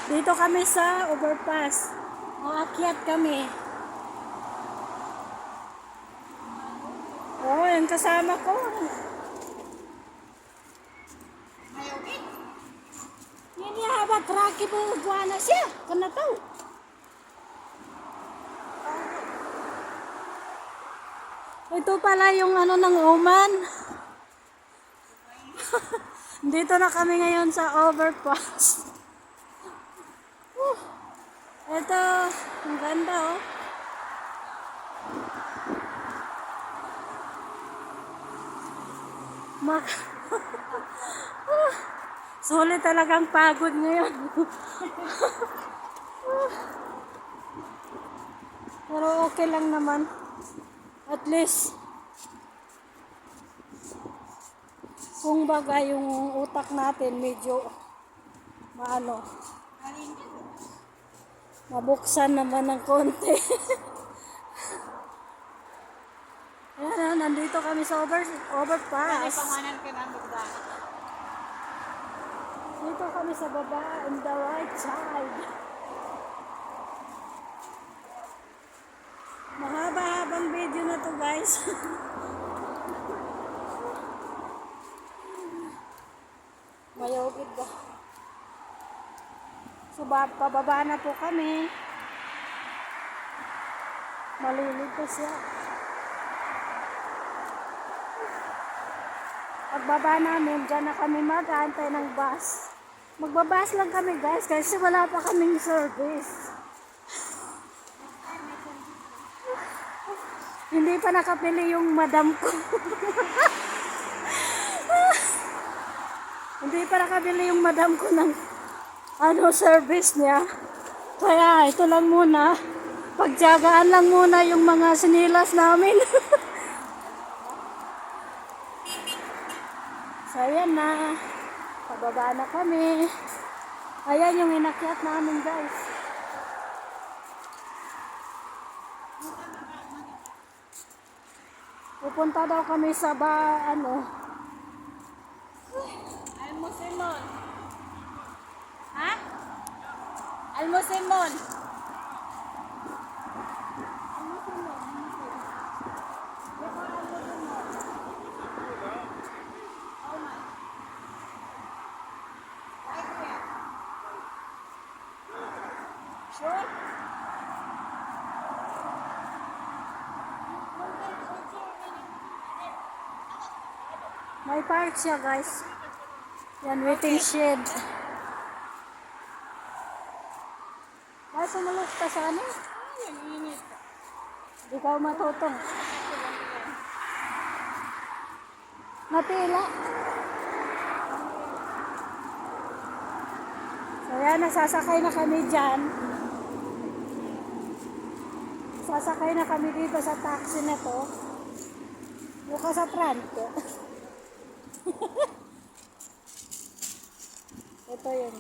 Dito kami sa overpass. Aakyat kami. Oh, yung kasama ko. Yan niya haba traki po guwana siya. Kana tao. Ito pala yung ano ng Oman. Dito na kami ngayon sa overpass. Ito, ang ganda oh. Sulit talagang pagod ngayon. Pero okay lang naman. At least, kung baga yung utak natin medyo maano, mabuksan naman ng konti. Ayan, nandito kami sa overpass. Dito kami sa baba, on the right side. Mahaba-habang video na to guys. Mayogid ba? So pababa na po kami. Malilipas siya. Pagbaba namin, dyan na kami mag-aantay ng bus. Magbabas lang kami guys kasi wala pa kaming service. Hindi pa nakapili yung madam ko. Hindi pa nakabili yung madam ko ng service niya. Kaya ito lang muna. Pagtiyagaan lang muna yung mga sinilas namin. So ayan na. Pababa na kami. Ayan yung inakyat namin guys. Pupunta daw kami sa Almosemon. Ha? Almosemon. Sure? May park siya guys. Yan, waiting shed. Ay, sumulok ka sa ano? Hindi ka matutong. Matila. So yan, nasasakay na kami dyan. Sasakay na kami dito sa taxi na to. Buka sa Franco. Ito yun.